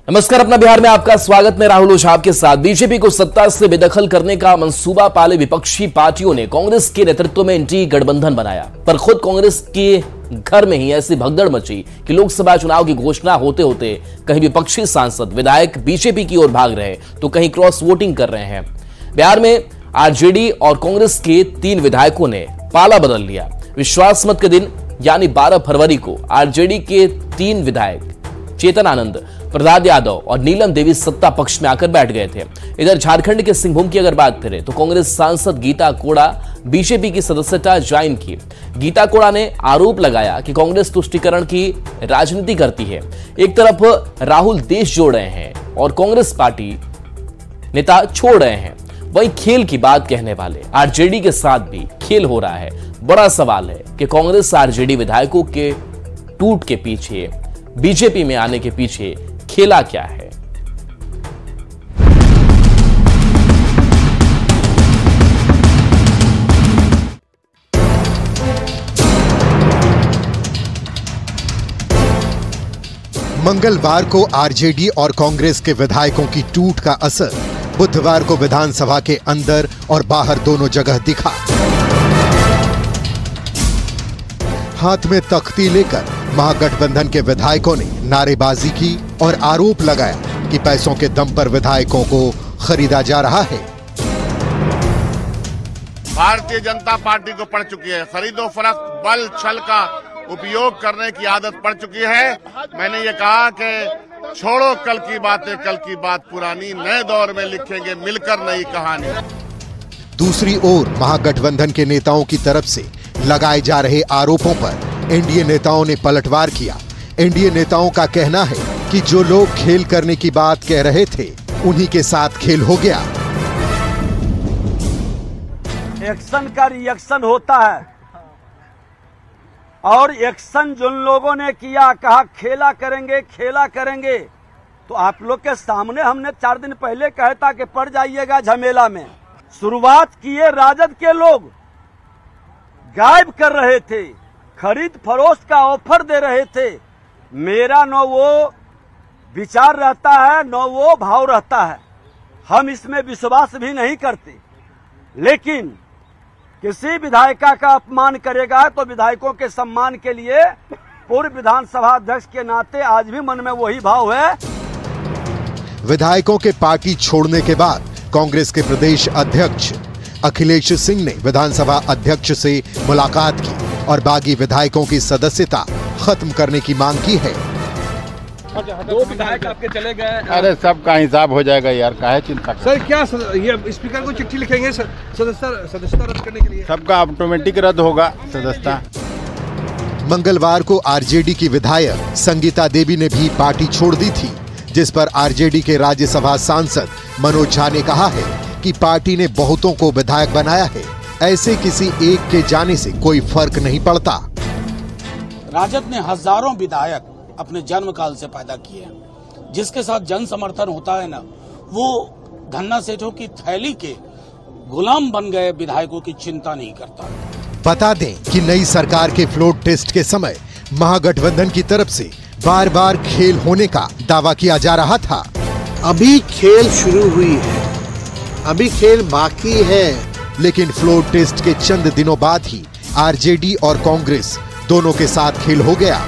नमस्कार, अपना बिहार में आपका स्वागत। मैं राहुल ओझा आपके साथ। बीजेपी को सत्ता से बेदखल करने का मंसूबा पाले विपक्षी पार्टियों ने कांग्रेस के नेतृत्व में एंटी गठबंधन बनाया, पर खुद कांग्रेस के घर में ही ऐसी भगदड़ मची कि लोकसभा चुनाव की घोषणा होते होते कहीं विपक्षी सांसद विधायक बीजेपी की ओर भाग रहे तो कहीं क्रॉस वोटिंग कर रहे हैं। बिहार में आरजेडी और कांग्रेस के 3 विधायकों ने पाला बदल लिया। विश्वास मत के दिन यानी 12 फरवरी को आरजेडी के 3 विधायक चेतन आनंद, प्रहलाद यादव और नीलम देवी सत्ता पक्ष में आकर बैठ गए थे। इधर झारखंड के सिंहभूम की अगर बात करें तो कांग्रेस सांसद गीता कोड़ा बीजेपी की सदस्यता ज्वाइन की। गीता कोड़ा ने आरोप लगाया कि कांग्रेस तुष्टीकरण की राजनीति करती है। एक तरफ राहुल देश जोड़ रहे हैं और कांग्रेस पार्टी नेता छोड़ रहे हैं, वहीं खेल की बात कहने वाले आरजेडी के साथ भी खेल हो रहा है। बड़ा सवाल है कि कांग्रेस आरजेडी विधायकों के टूट के पीछे, बीजेपी में आने के पीछे खेला क्या है। मंगलवार को आरजेडी और कांग्रेस के विधायकों की टूट का असर बुधवार को विधानसभा के अंदर और बाहर दोनों जगह दिखा। हाथ में तख्ती लेकर महागठबंधन के विधायकों ने नारेबाजी की और आरोप लगाया कि पैसों के दम पर विधायकों को खरीदा जा रहा है। भारतीय जनता पार्टी को पड़ चुकी है, खरीदो फरोख्त, बल छल का उपयोग करने की आदत पड़ चुकी है। मैंने ये कहा कि छोड़ो कल की बातें, कल की बात पुरानी, नए दौर में लिखेंगे मिलकर नई कहानी। दूसरी ओर महागठबंधन के नेताओं की तरफ से लगाए जा रहे आरोपों पर एनडीए नेताओं ने पलटवार किया। एनडीए नेताओं का कहना है कि जो लोग खेल करने की बात कह रहे थे उन्हीं के साथ खेल हो गया। एक्शन का रिएक्शन होता है और एक्शन जिन लोगों ने किया, कहा खेला करेंगे, तो आप लोग के सामने हमने 4 दिन पहले कहा था कि पड़ जाइएगा झमेला में। शुरुआत किए राजद के लोग, गायब कर रहे थे, खरीद फरोख्त का ऑफर दे रहे थे। मेरा न वो विचार रहता है न वो भाव रहता है, हम इसमें विश्वास भी नहीं करते। लेकिन किसी विधायिका का अपमान करेगा तो विधायकों के सम्मान के लिए पूर्व विधानसभा अध्यक्ष के नाते आज भी मन में वही भाव है। विधायकों के पार्टी छोड़ने के बाद कांग्रेस के प्रदेश अध्यक्ष अखिलेश सिंह ने विधानसभा अध्यक्ष से मुलाकात की और बागी विधायकों की सदस्यता खत्म करने की मांग की है। 2 विधायक आपके चले गए। अरे सबका हिसाब हो जाएगा यार, काहे चिंता कर। सर क्या ये स्पीकर को चिट्ठी लिखेंगे सदस्यता रद्द करने के लिए? सबका ऑटोमेटिक रद्द होगा सदस्यता। मंगलवार को आरजेडी की विधायक संगीता देवी ने भी पार्टी छोड़ दी थी, जिस पर आरजेडी के राज्यसभा सांसद मनोज झा ने कहा है कि पार्टी ने बहुतों को विधायक बनाया है, ऐसे किसी एक के जाने से कोई फर्क नहीं पड़ता। राजद ने हजारों विधायक अपने जन्म काल से पैदा किए हैं। जिसके साथ जन समर्थन होता है ना, वो धन्ना सेठों की थैली के गुलाम बन गए विधायकों की चिंता नहीं करता। बता दें कि नई सरकार के फ्लोर टेस्ट के समय महागठबंधन की तरफ से बार बार खेल होने का दावा किया जा रहा था। अभी खेल शुरू हुई है, अभी खेल बाकी है। लेकिन फ्लोर टेस्ट के चंद दिनों बाद ही आरजेडी और कांग्रेस दोनों के साथ खेल हो गया।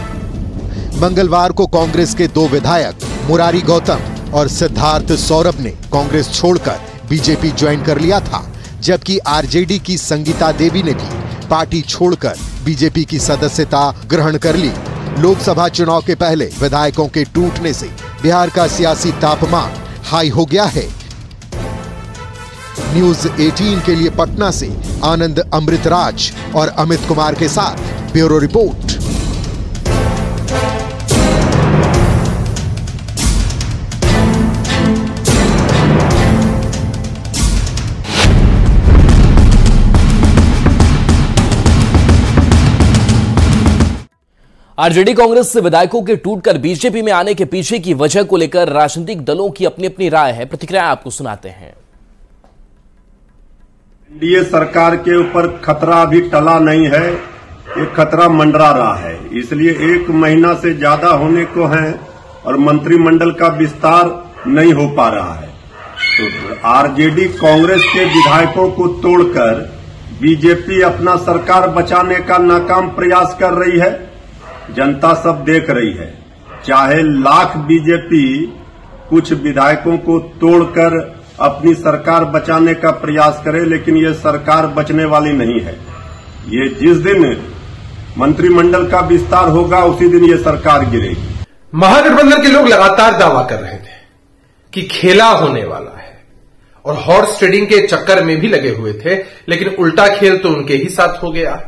मंगलवार को कांग्रेस के 2 विधायक मुरारी गौतम और सिद्धार्थ सौरभ ने कांग्रेस छोड़कर बीजेपी ज्वाइन कर लिया था, जबकि आरजेडी की संगीता देवी ने भी पार्टी छोड़कर बीजेपी की सदस्यता ग्रहण कर ली। लोकसभा चुनाव के पहले विधायकों के टूटने से बिहार का सियासी तापमान हाई हो गया है। न्यूज 18 के लिए पटना से आनंद अमृतराज और अमित कुमार के साथ ब्यूरो रिपोर्ट। आरजेडी कांग्रेस से विधायकों के टूटकर बीजेपी में आने के पीछे की वजह को लेकर राजनीतिक दलों की अपनी अपनी राय है। प्रतिक्रिया आपको सुनाते हैं। एनडीए सरकार के ऊपर खतरा अभी टला नहीं है, एक खतरा मंडरा रहा है, इसलिए 1 महीना से ज्यादा होने को है और मंत्रिमंडल का विस्तार नहीं हो पा रहा है। तो आरजेडी कांग्रेस के विधायकों को तोड़कर बीजेपी अपना सरकार बचाने का नाकाम प्रयास कर रही है। जनता सब देख रही है। चाहे लाख बीजेपी कुछ विधायकों को तोड़कर अपनी सरकार बचाने का प्रयास करे, लेकिन ये सरकार बचने वाली नहीं है। ये जिस दिन मंत्रिमंडल का विस्तार होगा उसी दिन ये सरकार गिरेगी। महागठबंधन के लोग लगातार दावा कर रहे थे कि खेला होने वाला है और हॉर्स ट्रेडिंग के चक्कर में भी लगे हुए थे, लेकिन उल्टा खेल तो उनके ही साथ हो गया।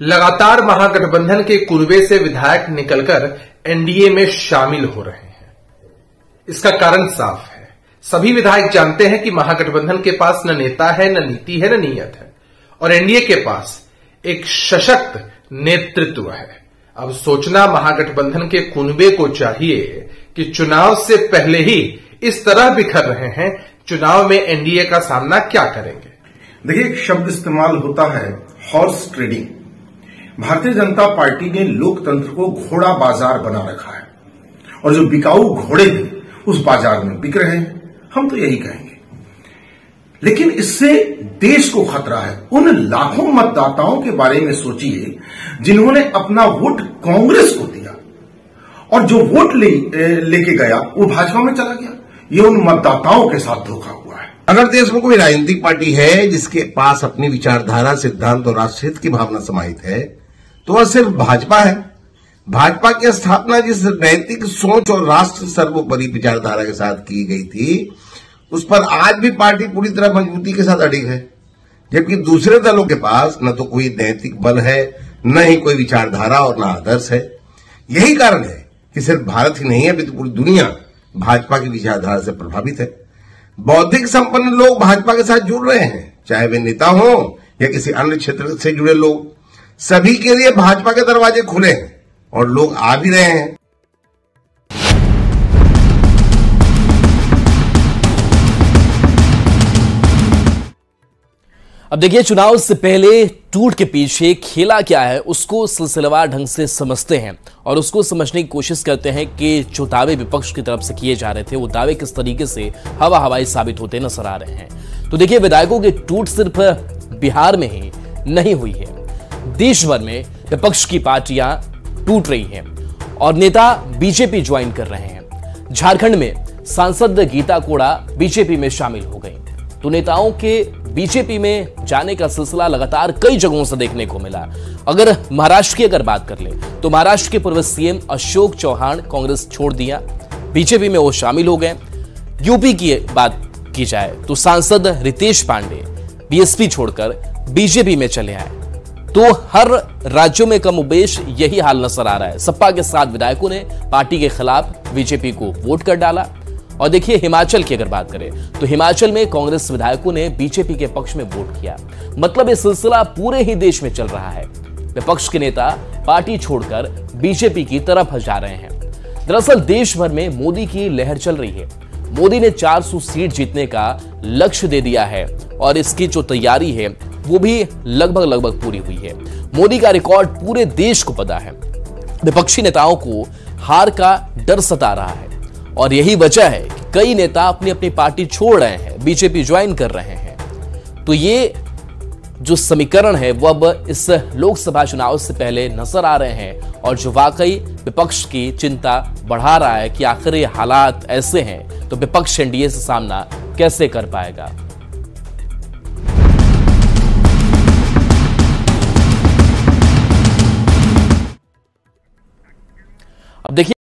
लगातार महागठबंधन के कुनबे से विधायक निकलकर एनडीए में शामिल हो रहे हैं। इसका कारण साफ है। सभी विधायक जानते हैं कि महागठबंधन के पास न नेता है, न नीति है, न नीयत है, और एनडीए के पास एक सशक्त नेतृत्व है। अब सोचना महागठबंधन के कुनबे को चाहिए कि चुनाव से पहले ही इस तरह बिखर रहे हैं, चुनाव में एनडीए का सामना क्या करेंगे। देखिए, एक शब्द इस्तेमाल होता है horse trading. Bharatiya Janata party ने लोकतंत्र को घोड़ा बाजार बना रखा है और जो बिकाऊ घोड़े थे उस बाजार में बिक रहे हैं। हम तो यही कहेंगे, लेकिन इससे देश को खतरा है। उन लाखों मतदाताओं के बारे में सोचिए जिन्होंने अपना वोट कांग्रेस को दिया और जो वोट लेके गया वो भाजपा में चला गया। ये उन मतदाताओं के साथ धोखा हुआ है। अगर देश में कोई राजनीतिक पार्टी है जिसके पास अपनी विचारधारा, सिद्धांत और राष्ट्रहित की भावना समाहित है तो वह सिर्फ भाजपा है। भाजपा की स्थापना जिस नैतिक सोच और राष्ट्र सर्वोपरि विचारधारा के साथ की गई थी, उस पर आज भी पार्टी पूरी तरह मजबूती के साथ अड़ी है, जबकि दूसरे दलों के पास न तो कोई नैतिक बल है, न ही कोई विचारधारा और न आदर्श है। यही कारण है कि सिर्फ भारत ही नहीं है बल्कि पूरी दुनिया भाजपा की विचारधारा से प्रभावित है। बौद्धिक संपन्न लोग भाजपा के साथ जुड़ रहे हैं, चाहे वे नेता हो या किसी अन्य क्षेत्र से जुड़े लोग। सभी के लिए भाजपा के दरवाजे खुले हैं और लोग आ भी रहे हैं। अब देखिए, चुनाव से पहले टूट के पीछे खेला क्या है उसको सिलसिलेवार ढंग से समझते हैं और उसको समझने की कोशिश करते हैं कि जो दावे विपक्ष की तरफ से किए जा रहे थे वो दावे किस तरीके से हवा हवाई साबित होते नजर आ रहे हैं। तो देखिए, विधायकों की टूट सिर्फ बिहार में ही नहीं हुई है, देश भर में विपक्ष की पार्टियां टूट रही हैं और नेता बीजेपी ज्वाइन कर रहे हैं। झारखंड में सांसद गीता कोड़ा बीजेपी में शामिल हो गई, तो नेताओं के बीजेपी में जाने का सिलसिला लगातार कई जगहों से देखने को मिला। अगर महाराष्ट्र की अगर बात कर ले तो महाराष्ट्र के पूर्व सीएम अशोक चौहान कांग्रेस छोड़ दिया, बीजेपी में वो शामिल हो गए। यूपी की बात की जाए तो सांसद रितेश पांडे बीएसपी छोड़कर बीजेपी में चले आए। तो हर राज्यों में कमोबेश यही हाल नजर आ रहा है। सपा के 7 विधायकों ने पार्टी के खिलाफ बीजेपी को वोट कर डाला। और देखिए, हिमाचल की अगर बात करें तो हिमाचल में कांग्रेस विधायकों ने बीजेपी के पक्ष में वोट किया। मतलब ये सिलसिला पूरे ही देश में चल रहा है। विपक्ष के नेता पार्टी छोड़कर बीजेपी की तरफ जा रहे हैं। दरअसल देश भर में मोदी की लहर चल रही है। मोदी ने 400 सीट जीतने का लक्ष्य दे दिया है और इसकी जो तैयारी है वो भी लगभग पूरी हुई है। मोदी का रिकॉर्ड पूरे देश को पता है। विपक्षी नेताओं को हार का डर सता रहा है और यही वजह है कि कई नेता अपनी अपनी पार्टी छोड़ रहे हैं, बीजेपी ज्वाइन कर रहे हैं। तो ये जो समीकरण है वो अब इस लोकसभा चुनाव से पहले नजर आ रहे हैं और जो वाकई विपक्ष की चिंता बढ़ा रहा है कि आखिर ये हालात ऐसे हैं तो विपक्ष एनडीए से सामना कैसे कर पाएगा। अब देखिए